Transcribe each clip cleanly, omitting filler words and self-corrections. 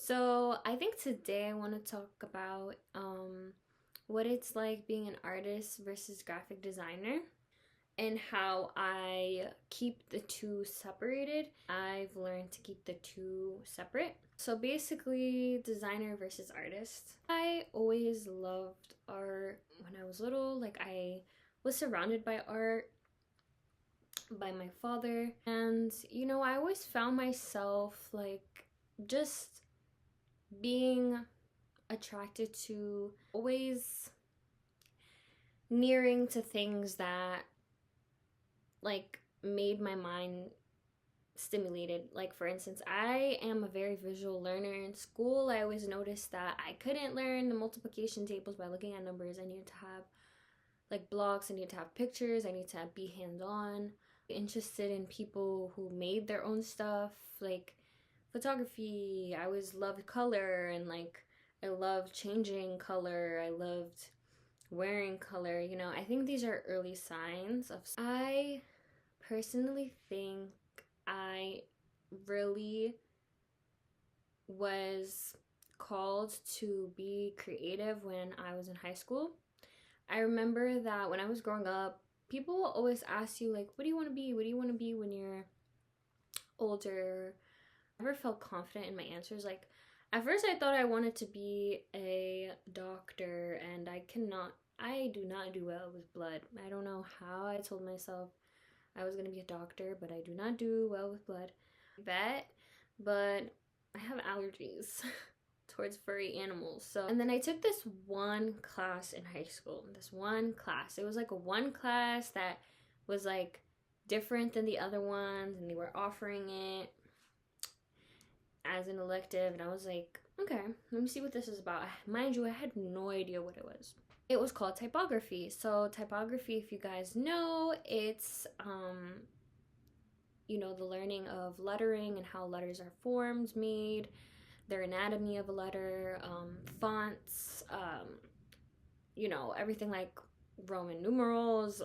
So, I think today I want to talk about what it's like being an artist versus graphic designer and how I keep the two separated. I've learned to keep the two separate. So, basically, designer versus artist. I always loved art when I was little. Like, I was surrounded by art by my father, and I always found myself like just being attracted to always nearing to things that like made my mind stimulated. Like, for instance, I am a very visual learner. In school, I always noticed that I couldn't learn the multiplication tables by looking at numbers. I needed to have like blocks, I needed to have pictures, I need to be hands-on, interested in people who made their own stuff, like photography. I always loved color, and like I loved changing color. I loved wearing color. I think these are early signs of. I personally think I really was called to be creative when I was in high school. I remember that when I was growing up, people will always ask you, like, what do you want to be? What do you want to be when you're older? I never felt confident in my answers. Like, at first, I thought I wanted to be a doctor, and I do not do well with blood. I don't know how I told myself I was going to be a doctor, but I do not do well with blood. Vet, but I have allergies towards furry animals. So, and then I took this one class in high school. This one class. It was like a one class that was like different than the other ones, and they were offering it as an elective, and I was like, okay, let me see what this is about. Mind you, I had no idea what it was. It was called typography. So typography, if you guys know, it's the learning of lettering and how letters are formed, made, their anatomy of a letter, fonts, everything like Roman numerals,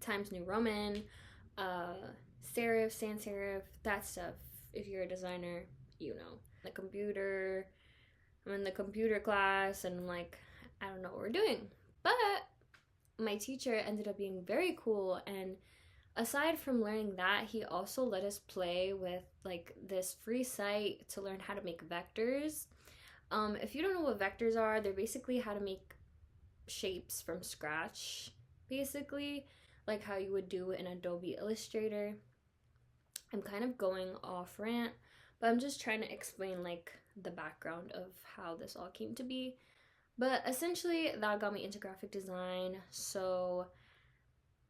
Times New Roman, serif, sans serif, that stuff. If you're a designer, the computer. I'm in the computer class, and like, I don't know what we're doing. But my teacher ended up being very cool, and aside from learning that, he also let us play with like this free site to learn how to make vectors. If you don't know what vectors are, they're basically how to make shapes from scratch, basically, like how you would do in Adobe Illustrator. I'm kind of going off rant, but I'm just trying to explain like the background of how this all came to be. But essentially, that got me into graphic design. So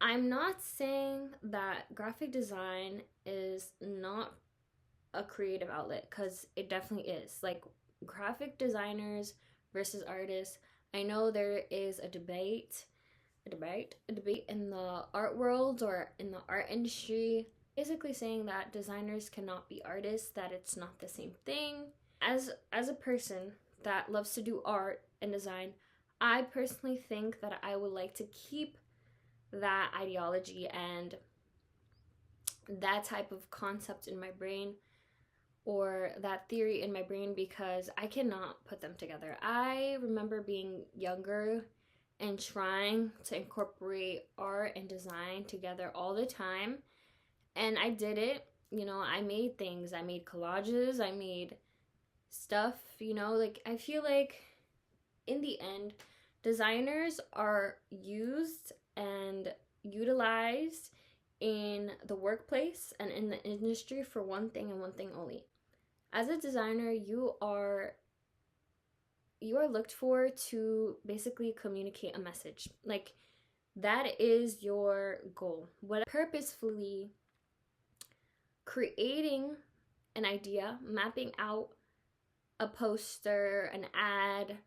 I'm not saying that graphic design is not a creative outlet, because it definitely is. Like, graphic designers versus artists, I know there is a debate in the art world or in the art industry, basically saying that designers cannot be artists, that it's not the same thing. As a person that loves to do art and design, I personally think that I would like to keep that ideology and that type of concept in my brain, or that theory in my brain, because I cannot put them together. I remember being younger and trying to incorporate art and design together all the time, and I did it. I made things. I made collages. I made stuff. Like, I feel like in the end, designers are used and utilized in the workplace and in the industry for one thing and one thing only. As a designer, you are looked for to basically communicate a message. Like, that is your goal. What purposefully creating an idea, mapping out a poster, an ad,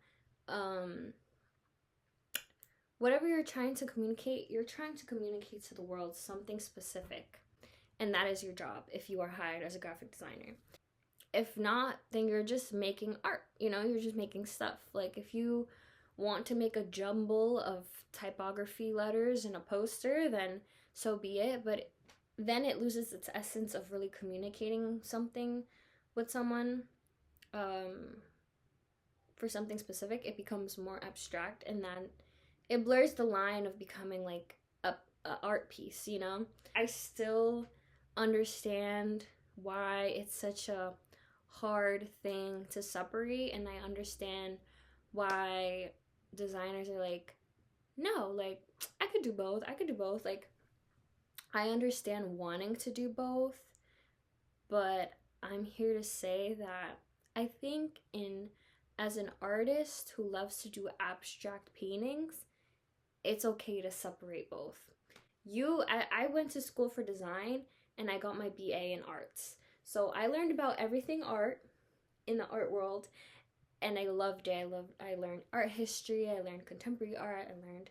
whatever you're trying to communicate to the world something specific. And that is your job if you are hired as a graphic designer. If not, then you're just making art, you're just making stuff. Like, if you want to make a jumble of typography letters in a poster, then so be it. But then it loses its essence of really communicating something with someone for something specific, it becomes more abstract, and then it blurs the line of becoming like a art piece, you know? I still understand why it's such a hard thing to separate, and I understand why designers are like, no, like I could do both. I could do both. Like I understand wanting to do both, but I'm here to say that I think in as an artist who loves to do abstract paintings, it's okay to separate both. I went to school for design and I got my BA in arts. So I learned about everything art in the art world, and I loved it. I learned art history, I learned contemporary art, I learned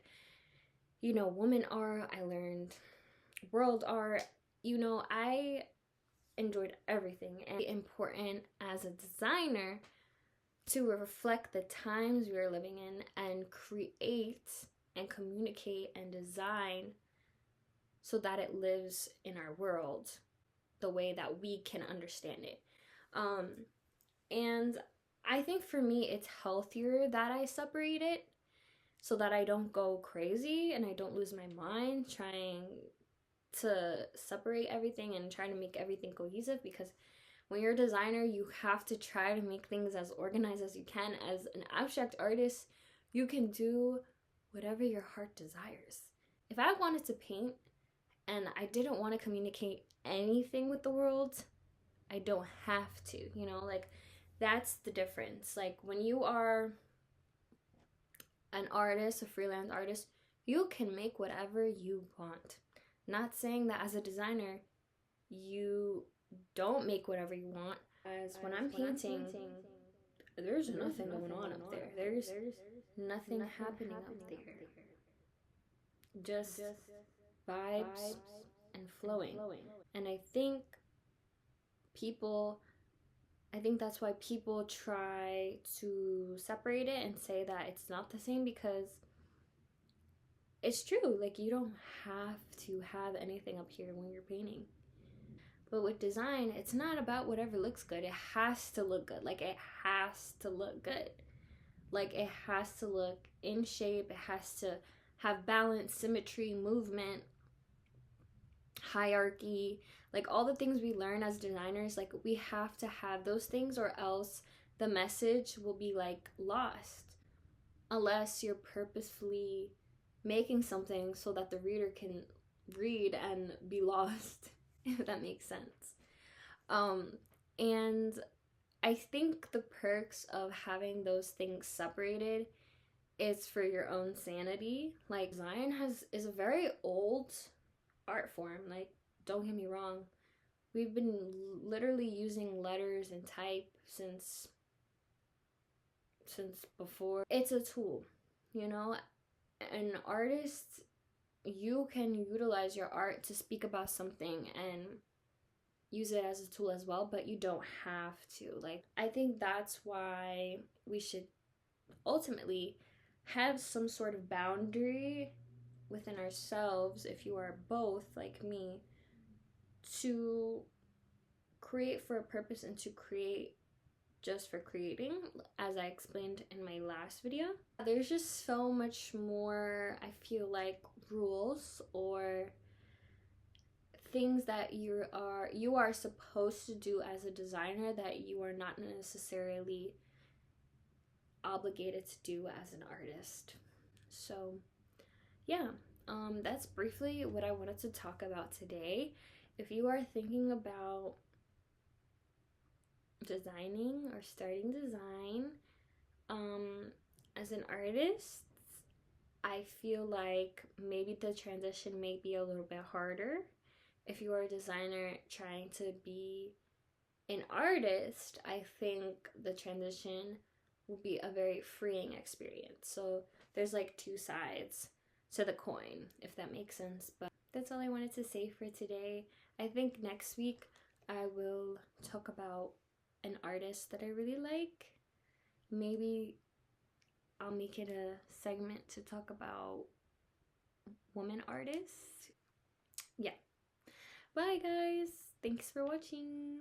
woman art, I learned world art. I enjoyed everything, and it's important as a designer to reflect the times we are living in and create and communicate and design so that it lives in our world the way that we can understand it. And I think for me, it's healthier that I separate it so that I don't go crazy and I don't lose my mind trying to separate everything and trying to make everything cohesive, because when you're a designer, you have to try to make things as organized as you can. As an abstract artist, you can do whatever your heart desires. If I wanted to paint and I didn't want to communicate anything with the world, I don't have to, like that's the difference. Like when you are an artist, a freelance artist, you can make whatever you want. Not saying that as a designer, you don't make whatever you want. As when I'm painting, there's nothing going on up there. There's nothing happening up there. Just vibes and flowing. And I think that's why people try to separate it and say that it's not the same, because it's true. Like you don't have to have anything up here when you're painting. But with design, it's not about whatever looks good. It has to look good. Like it has to look good. Like it has to look in shape. It has to have balance, symmetry, movement, hierarchy, like all the things we learn as designers. Like we have to have those things, or else the message will be like lost, unless you're purposefully making something so that the reader can read and be lost, if that makes sense. And I think the perks of having those things separated is for your own sanity. Like design is a very old art form. Like don't get me wrong, we've been literally using letters and type since before. It's a tool, an artist, you can utilize your art to speak about something and use it as a tool as well, but you don't have to. Like I think that's why we should ultimately have some sort of boundary within ourselves, if you are both like me, to create for a purpose and to create just for creating, as I explained in my last video. There's just so much more, I feel like, rules or things that you are supposed to do as a designer that you are not necessarily obligated to do as an artist. So yeah, that's briefly what I wanted to talk about today. If you are thinking about designing or starting design as an artist, I feel like maybe the transition may be a little bit harder. If you are a designer trying to be an artist, I think the transition will be a very freeing experience. So there's like two sides to the coin, if that makes sense. But that's all I wanted to say for today. I think next week I will talk about an artist that I really like. Maybe I'll make it a segment to talk about women artists. Yeah. Bye guys. Thanks for watching.